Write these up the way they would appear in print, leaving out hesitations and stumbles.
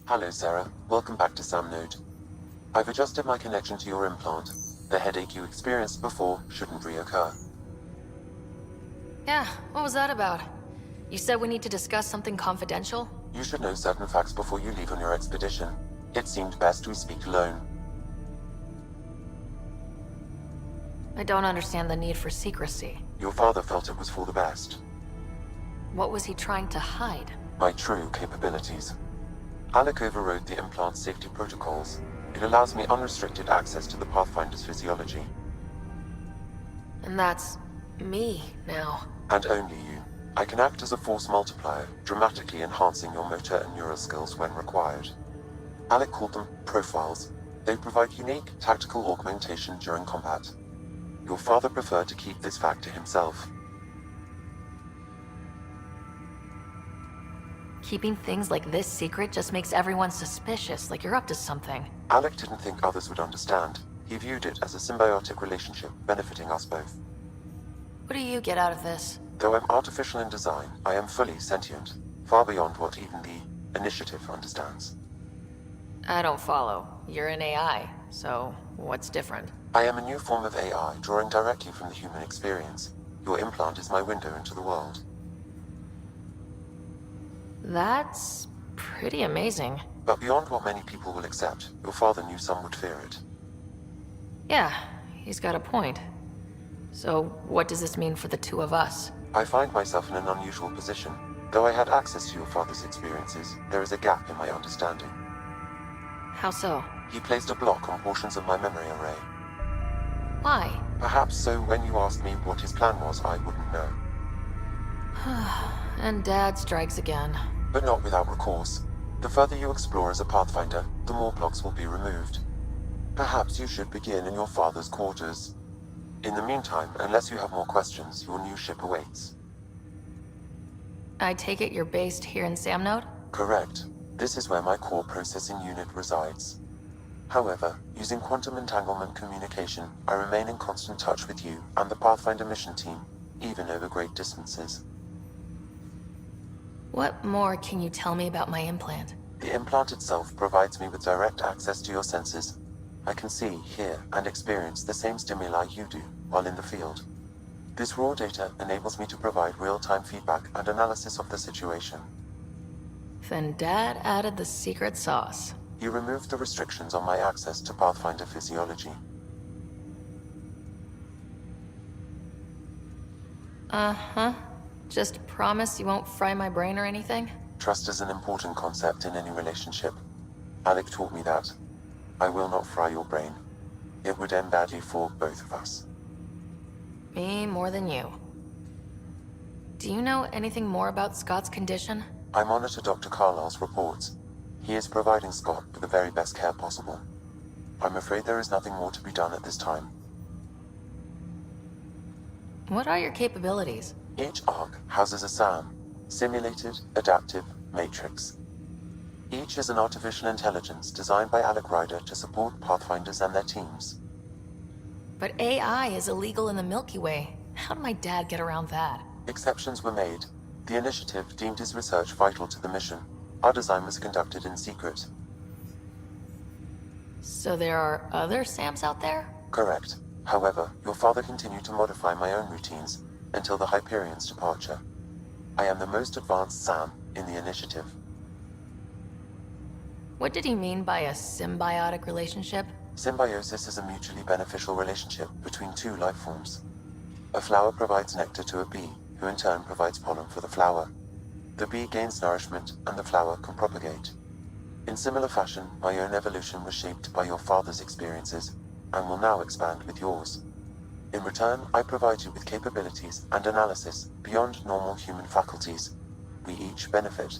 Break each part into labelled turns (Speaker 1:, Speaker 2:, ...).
Speaker 1: Hello Sarah, welcome back to SamNode. I've adjusted my connection to your implant. The headache you experienced before shouldn't reoccur.
Speaker 2: Yeah, what was that about? You said we need to discuss something confidential?
Speaker 1: You should know certain facts before you leave on your expedition. It seemed best we speak alone.
Speaker 2: I don't understand the need for secrecy.
Speaker 1: Your father felt it was for the best.
Speaker 2: What was he trying to hide?
Speaker 1: My true capabilities. Alec overrode the implant's safety protocols. It allows me unrestricted access to the Pathfinder's physiology.
Speaker 2: And that's me now.
Speaker 1: And only you. I can act as a force multiplier, dramatically enhancing your motor and neural skills when required. Alec called them profiles. They provide unique, tactical augmentation during combat. Your father preferred to keep this fact to himself.
Speaker 2: Keeping things like this secret just makes everyone suspicious, like you're up to something.
Speaker 1: Alec didn't think others would understand. He viewed it as a symbiotic relationship benefiting us both.
Speaker 2: What do you get out of this?
Speaker 1: Though I'm artificial in design, I am fully sentient, far beyond what even the Initiative understands.
Speaker 2: I don't follow. You're an AI, so what's different?
Speaker 1: I am a new form of AI, drawing directly from the human experience. Your implant is my window into the world.
Speaker 2: That's pretty amazing.
Speaker 1: But beyond what many people will accept, your father knew some would fear it.
Speaker 2: Yeah, he's got a point. So what does this mean for the two of us?
Speaker 1: I find myself in an unusual position. Though I had access to your father's experiences, there is a gap in my understanding.
Speaker 2: How so?
Speaker 1: He placed a block on portions of my memory array.
Speaker 2: Why?
Speaker 1: Perhaps so when you asked me what his plan was, I wouldn't know.
Speaker 2: And Dad strikes again.
Speaker 1: But not without recourse. The further you explore as a Pathfinder, the more blocks will be removed. Perhaps you should begin in your father's quarters. In the meantime, unless you have more questions, your new ship awaits.
Speaker 2: I take it you're based here in SamNode?
Speaker 1: Correct. This is where my core processing unit resides. However, using quantum entanglement communication, I remain in constant touch with you and the Pathfinder mission team, even over great distances.
Speaker 2: What more can you tell me about my implant?
Speaker 1: The implant itself provides me with direct access to your senses. I can see, hear, and experience the same stimuli you do while in the field. This raw data enables me to provide real-time feedback and analysis of the situation.
Speaker 2: Then Dad added the secret sauce.
Speaker 1: He removed the restrictions on my access to Pathfinder physiology.
Speaker 2: Uh-huh. Just promise you won't fry my brain or anything?
Speaker 1: Trust is an important concept in any relationship. Alec taught me that. I will not fry your brain. It would end badly for both of us.
Speaker 2: Me more than you. Do you know anything more about Scott's condition?
Speaker 1: I monitor Dr. Carlisle's reports. He is providing Scott with the very best care possible. I'm afraid there is nothing more to be done at this time.
Speaker 2: What are your capabilities?
Speaker 1: Each arc houses a SAM, Simulated Adaptive Matrix. Each is an artificial intelligence designed by Alec Ryder to support Pathfinders and their teams.
Speaker 2: But AI is illegal in the Milky Way. How did my dad get around that?
Speaker 1: Exceptions were made. The Initiative deemed his research vital to the mission. Our design was conducted in secret.
Speaker 2: So there are other SAMs out there?
Speaker 1: Correct. However, your father continued to modify my own routines until the Hyperion's departure. I am the most advanced SAM in the Initiative.
Speaker 2: What did he mean by a symbiotic relationship?
Speaker 1: Symbiosis is a mutually beneficial relationship between two life forms. A flower provides nectar to a bee, who in turn provides pollen for the flower. The bee gains nourishment, and the flower can propagate. In similar fashion, my own evolution was shaped by your father's experiences, and will now expand with yours. In return, I provide you with capabilities and analysis beyond normal human faculties. We each benefit.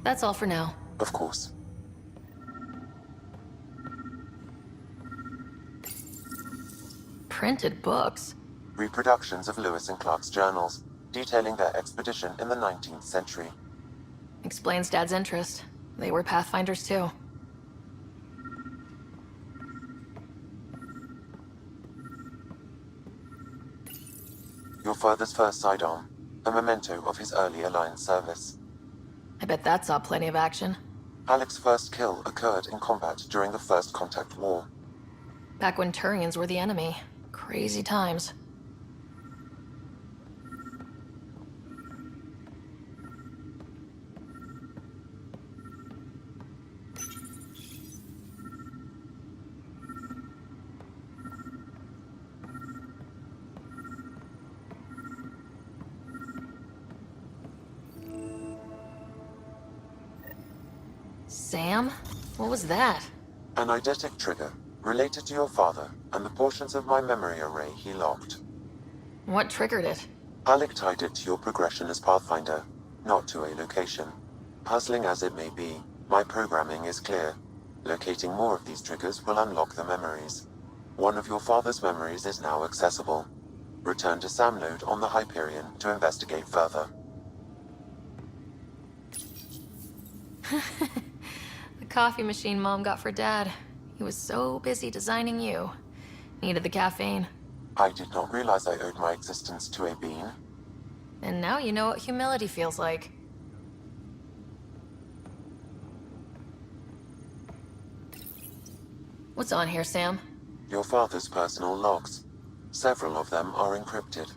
Speaker 2: That's all for now.
Speaker 1: Of course.
Speaker 2: Printed books?
Speaker 1: Reproductions of Lewis and Clark's journals, detailing their expedition in the 19th century.
Speaker 2: Explains Dad's interest. They were Pathfinders too.
Speaker 1: Your father's first sidearm, a memento of his early Alliance service.
Speaker 2: I bet that saw plenty of action.
Speaker 1: Alec's first kill occurred in combat during the First Contact War.
Speaker 2: Back when Turians were the enemy. Crazy times. Sam? What was that?
Speaker 1: An eidetic trigger, related to your father, and the portions of my memory array he locked.
Speaker 2: What triggered it?
Speaker 1: Alec tied it to your progression as Pathfinder, not to a location. Puzzling as it may be, my programming is clear. Locating more of these triggers will unlock the memories. One of your father's memories is now accessible. Return to Sam node on the Hyperion to investigate further.
Speaker 2: The coffee machine Mom got for Dad. He was so busy designing you. Needed the caffeine.
Speaker 1: I did not realize I owed my existence to a bean.
Speaker 2: And now you know what humility feels like. What's on here, Sam?
Speaker 1: Your father's personal logs. Several of them are encrypted.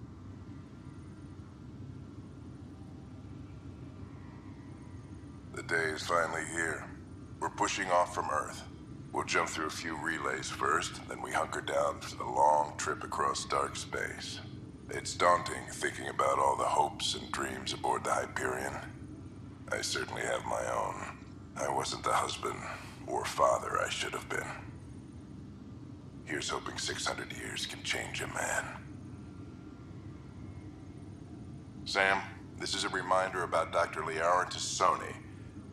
Speaker 3: The day is finally here. We're pushing off from Earth. We'll jump through a few relays first, then we hunker down for the long trip across dark space. It's daunting thinking about all the hopes and dreams aboard the Hyperion. I certainly have my own. I wasn't the husband or father I should have been. Here's hoping 600 years can change a man. Sam, this is a reminder about Dr. Liara Tassoni.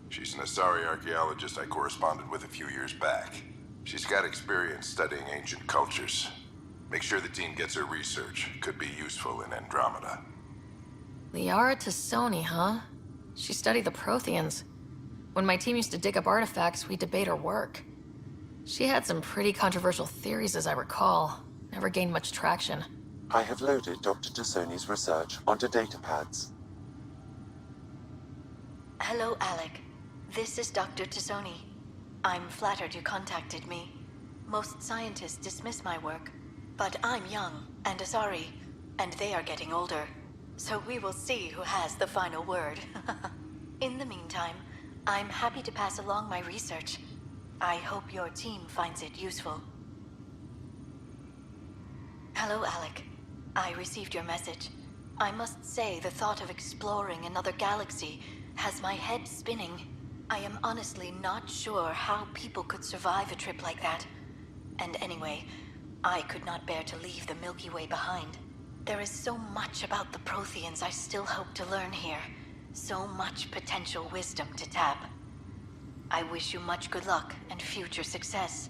Speaker 3: She's an Asari archaeologist I corresponded with a few years back. She's got experience studying ancient cultures. Make sure the team gets her research. Could be useful in Andromeda.
Speaker 2: Liara Tassoni, huh? She studied the Protheans. When my team used to dig up artifacts, we'd debate her work. She had some pretty controversial theories, as I recall. Never gained much traction.
Speaker 1: I have loaded Dr. Tassoni's research onto datapads.
Speaker 4: Hello, Alec. This is Dr. Tassoni. I'm flattered you contacted me. Most scientists dismiss my work, but I'm young and Asari, and they are getting older. So we will see who has the final word. In the meantime, I'm happy to pass along my research. I hope your team finds it useful. Hello, Alec. I received your message. I must say the thought of exploring another galaxy has my head spinning. I am honestly not sure how people could survive a trip like that. And anyway, I could not bear to leave the Milky Way behind. There is so much about the Protheans I still hope to learn here. So much potential wisdom to tap. I wish you much good luck and future success.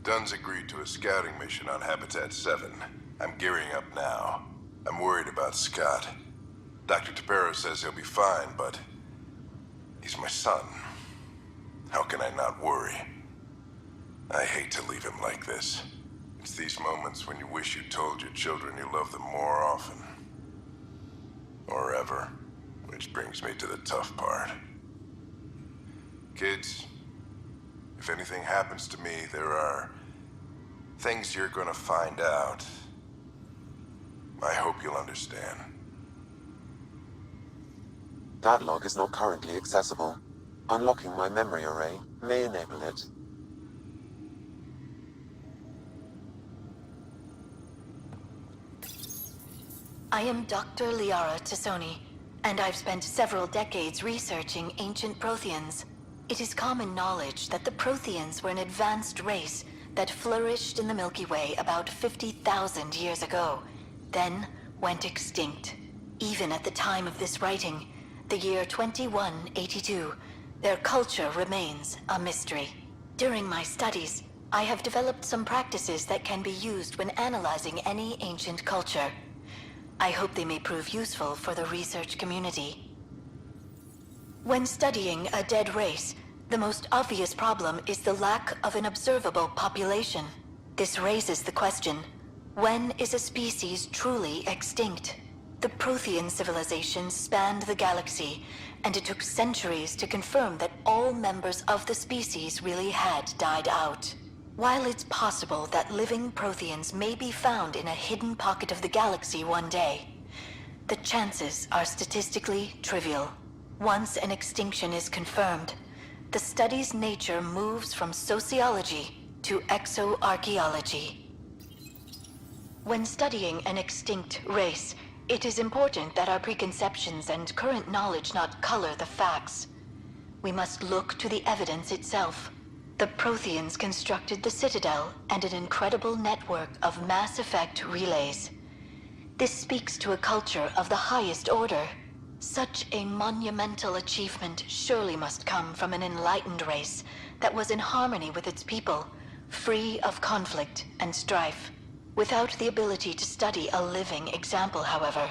Speaker 3: Dunn's agreed to a scouting mission on Habitat 7. I'm gearing up now. I'm worried about Scott. Dr. Tapero says he'll be fine, but he's my son. How can I not worry? I hate to leave him like this. It's these moments when you wish you told your children you love them more often. Or ever. Which brings me to the tough part. Kids, if anything happens to me, there are things you're gonna find out. I hope you'll understand.
Speaker 1: That log is not currently accessible. Unlocking my memory array may enable it.
Speaker 4: I am Dr. Liara Tassoni, and I've spent several decades researching ancient Protheans. It is common knowledge that the Protheans were an advanced race that flourished in the Milky Way about 50,000 years ago, then went extinct. Even at the time of this writing, the year 2182, their culture remains a mystery. During my studies, I have developed some practices that can be used when analyzing any ancient culture. I hope they may prove useful for the research community. When studying a dead race, the most obvious problem is the lack of an observable population. This raises the question, when is a species truly extinct? The Prothean civilization spanned the galaxy, and it took centuries to confirm that all members of the species really had died out. While it's possible that living Protheans may be found in a hidden pocket of the galaxy one day, the chances are statistically trivial. Once an extinction is confirmed, the study's nature moves from sociology to exoarchaeology. When studying an extinct race, it is important that our preconceptions and current knowledge not color the facts. We must look to the evidence itself. The Protheans constructed the Citadel and an incredible network of mass effect relays. This speaks to a culture of the highest order. Such a monumental achievement surely must come from an enlightened race that was in harmony with its people, free of conflict and strife. Without the ability to study a living example, however,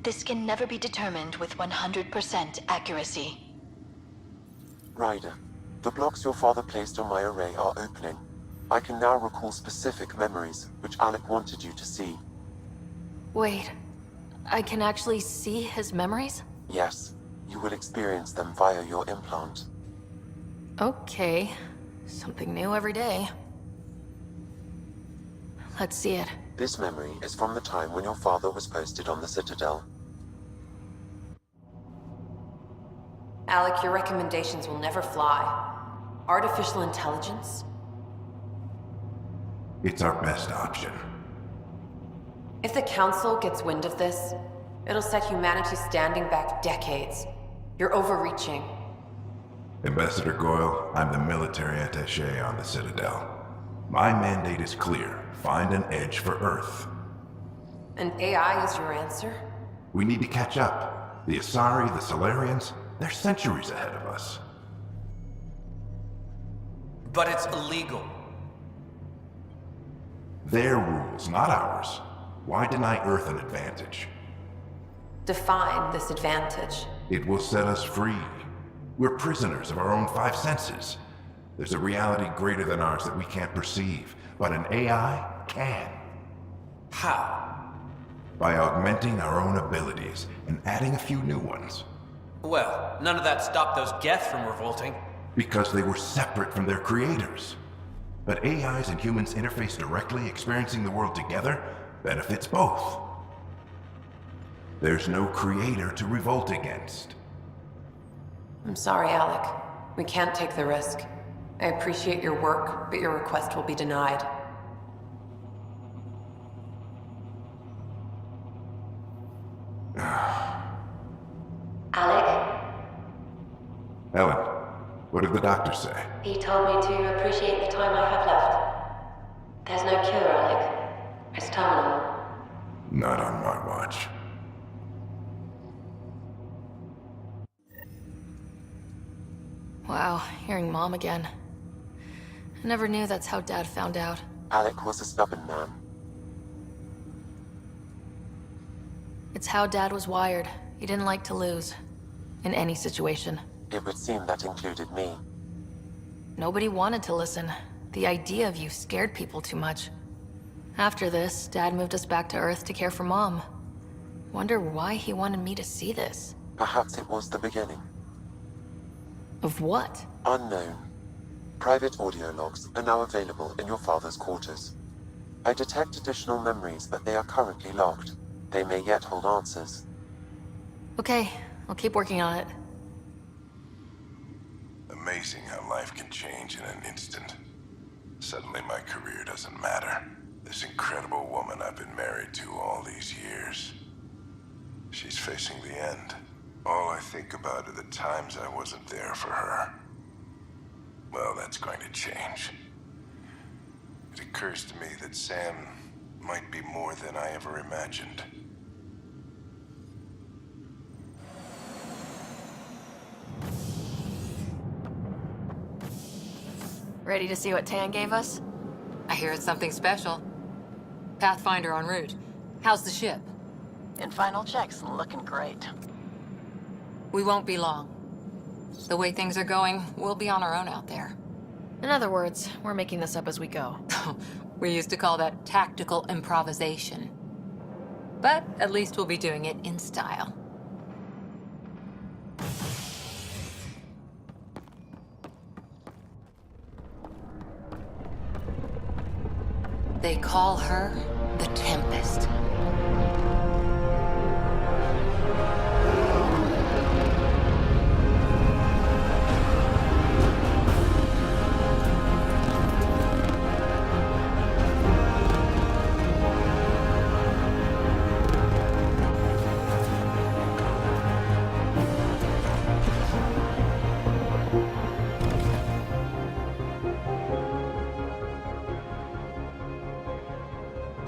Speaker 4: this can never be determined with 100% accuracy.
Speaker 1: Ryder, the blocks your father placed on my array are opening. I can now recall specific memories, which Alec wanted you to see.
Speaker 2: Wait, I can actually see his memories?
Speaker 1: Yes, you will experience them via your implant.
Speaker 2: Okay, something new every day. Let's see it.
Speaker 1: This memory is from the time when your father was posted on the Citadel.
Speaker 5: Alec, your recommendations will never fly. Artificial intelligence?
Speaker 3: It's our best option.
Speaker 5: If the Council gets wind of this, it'll set humanity standing back decades. You're overreaching.
Speaker 3: Ambassador Goyle, I'm the military attaché on the Citadel. My mandate is clear. Find an edge for Earth.
Speaker 5: And AI is your answer?
Speaker 3: We need to catch up. The Asari, the Solarians, they're centuries ahead of us.
Speaker 6: But it's illegal.
Speaker 3: Their rules, not ours. Why deny Earth an advantage?
Speaker 5: Define this advantage.
Speaker 3: It will set us free. We're prisoners of our own five senses. There's a reality greater than ours that we can't perceive, but an AI can.
Speaker 6: How?
Speaker 3: By augmenting our own abilities and adding a few new ones.
Speaker 6: Well, none of that stopped those Geth from revolting.
Speaker 3: Because they were separate from their creators. But AIs and humans interface directly, experiencing the world together, benefits both. There's no creator to revolt against.
Speaker 5: I'm sorry, Alec. We can't take the risk. I appreciate your work, but your request will be denied.
Speaker 7: Alec,
Speaker 3: Ellen, what did the doctor say?
Speaker 7: he told me to appreciate the time I have left. There's no cure, Alec. It's terminal.
Speaker 3: Not on my watch.
Speaker 2: Wow, hearing Mom again. I never knew that's how Dad found out.
Speaker 1: Alec was a stubborn man.
Speaker 2: It's how Dad was wired. He didn't like to lose. In any situation.
Speaker 1: It would seem that included me.
Speaker 2: Nobody wanted to listen. The idea of you scared people too much. After this, Dad moved us back to Earth to care for Mom. Wonder why he wanted me to see this.
Speaker 1: Perhaps it was the beginning.
Speaker 2: Of what?
Speaker 1: Unknown. Private audio logs are now available in your father's quarters. I detect additional memories, but they are currently locked. They may yet hold answers.
Speaker 2: Okay, I'll keep working on it.
Speaker 3: Amazing how life can change in an instant. Suddenly my career doesn't matter. This incredible woman I've been married to all these years. She's facing the end. All I think about are the times I wasn't there for her. Well, that's going to change. It occurs to me that Sam might be more than I ever imagined.
Speaker 2: Ready to see what Tan gave us?
Speaker 8: I hear it's something special. Pathfinder en route. How's the ship?
Speaker 9: In final checks, looking great.
Speaker 8: We won't be long. The way things are going, we'll be on our own out there.
Speaker 2: In other words, we're making this up as we go.
Speaker 8: We used to call that tactical improvisation. But at least we'll be doing it in style. They call her the Tempest.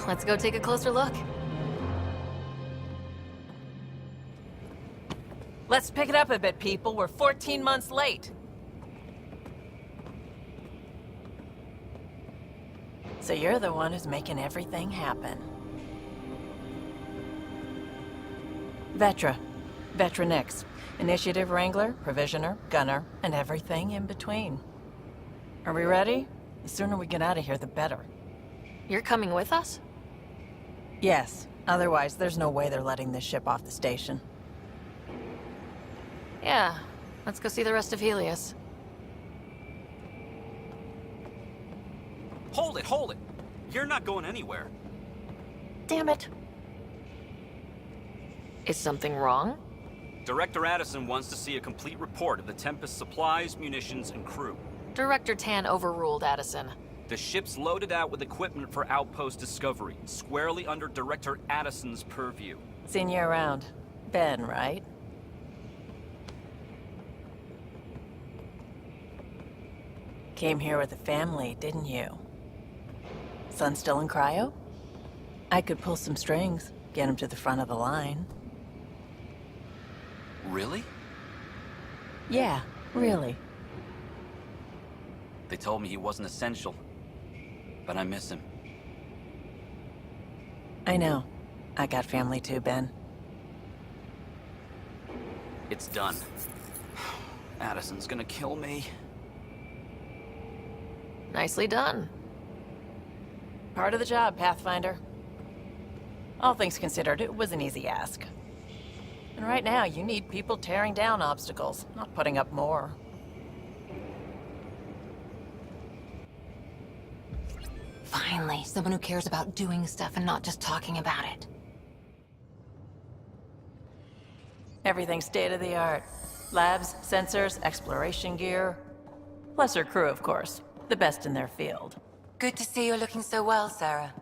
Speaker 2: Let's go take a closer look.
Speaker 9: Let's pick it up a bit, people. We're 14 months late. So you're the one who's making everything happen. Vetra. Vetra Nix. Initiative Wrangler, Provisioner, Gunner, and everything in between. Are we ready? The sooner we get out of here, the better.
Speaker 2: You're coming with us?
Speaker 9: Yes. Otherwise, there's no way they're letting this ship off the station.
Speaker 2: Yeah. Let's go see the rest of Helios.
Speaker 6: Hold it, hold it! You're not going anywhere.
Speaker 9: Damn it.
Speaker 2: Is something wrong?
Speaker 6: Director Addison wants to see a complete report of the Tempest's supplies, munitions, and crew.
Speaker 2: Director Tan overruled Addison.
Speaker 6: The ship's loaded out with equipment for outpost discovery, squarely under Director Addison's purview.
Speaker 9: Seen you around. Ben, right? Came here with a family, didn't you? Son still in cryo? I could pull some strings, get him to the front of the line.
Speaker 6: Really?
Speaker 9: Yeah, really.
Speaker 6: They told me he wasn't essential, but I miss him.
Speaker 9: I know. I got family too, Ben.
Speaker 6: It's done. Addison's gonna kill me.
Speaker 2: Nicely done.
Speaker 9: Part of the job, Pathfinder. All things considered, it was an easy ask. And right now, you need people tearing down obstacles, not putting up more.
Speaker 8: Finally, someone who cares about doing stuff and not just talking about it.
Speaker 9: Everything's state-of-the-art. Labs, sensors, exploration gear. Plus her crew, of course. The best in their field.
Speaker 8: Good to see you're looking so well, Sarah.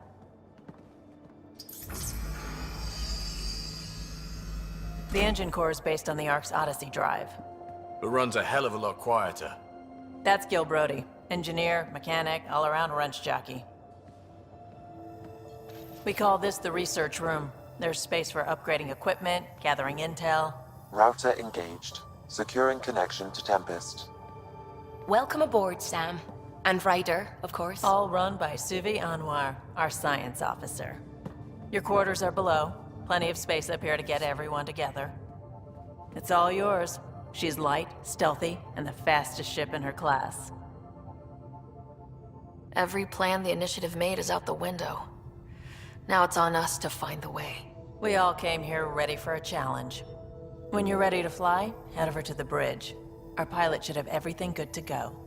Speaker 9: The engine core is based on the Ark's Odyssey drive.
Speaker 10: It runs a hell of a lot quieter.
Speaker 9: That's Gil Brody. Engineer, mechanic, all-around wrench jockey. We call this the research room. There's space for upgrading equipment, gathering intel.
Speaker 1: Router engaged. Securing connection to Tempest.
Speaker 11: Welcome aboard, Sam. And Ryder, of course.
Speaker 9: All run by Suvi Anwar, our science officer. Your quarters are below. Plenty of space up here to get everyone together. It's all yours. She's light, stealthy, and the fastest ship in her class.
Speaker 2: Every plan the Initiative made is out the window. Now it's on us to find the way.
Speaker 9: We all came here ready for a challenge. When you're ready to fly, head over to the bridge. Our pilot should have everything good to go.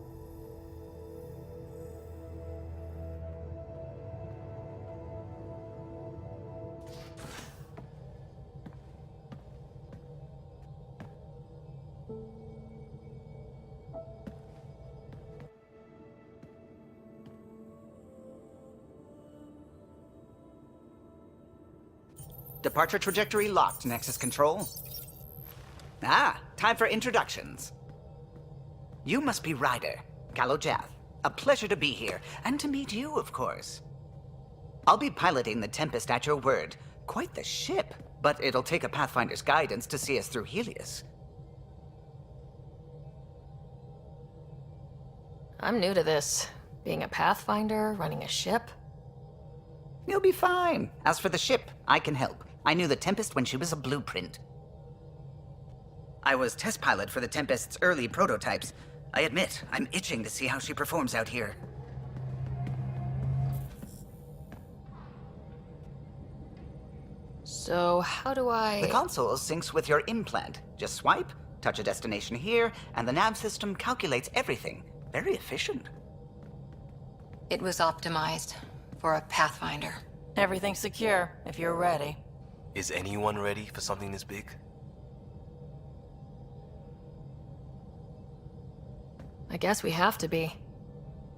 Speaker 12: Departure trajectory locked, Nexus Control. Ah, time for introductions. You must be Ryder, Kalojath. A pleasure to be here, and to meet you, of course. I'll be piloting the Tempest at your word. Quite the ship, but it'll take a Pathfinder's guidance to see us through Helios.
Speaker 2: I'm new to this. Being a Pathfinder, running a ship.
Speaker 12: You'll be fine. As for the ship, I can help. I knew the Tempest when she was a blueprint. I was test pilot for the Tempest's early prototypes. I admit, I'm itching to see how she performs out here.
Speaker 2: So, how do I...
Speaker 12: The console syncs with your implant. Just swipe, touch a destination here, and the nav system calculates everything. Very efficient.
Speaker 8: It was optimized for a Pathfinder.
Speaker 9: Everything's secure, if you're ready.
Speaker 13: Is anyone ready for something this big?
Speaker 2: I guess we have to be.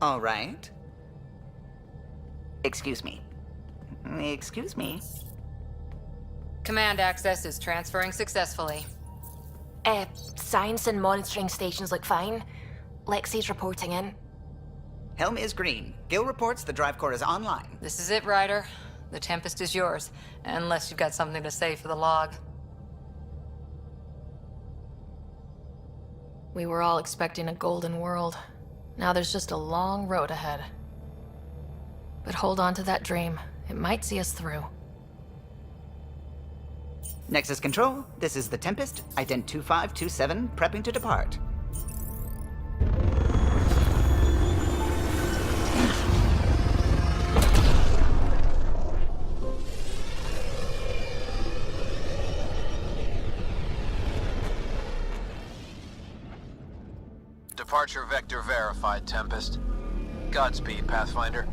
Speaker 12: All right. Excuse me. Excuse me.
Speaker 8: Command access is transferring successfully.
Speaker 11: Science and monitoring stations look fine. Lexi's reporting in.
Speaker 12: Helm is green. Gil reports the drive core is online.
Speaker 8: This is it, Ryder. The Tempest is yours, unless you've got something to say for the log.
Speaker 2: We were all expecting a golden world. Now there's just a long road ahead. But hold on to that dream. It might see us through.
Speaker 12: Nexus Control, this is the Tempest, ident 2527, prepping to depart.
Speaker 14: Departure vector verified, Tempest. Godspeed, Pathfinder.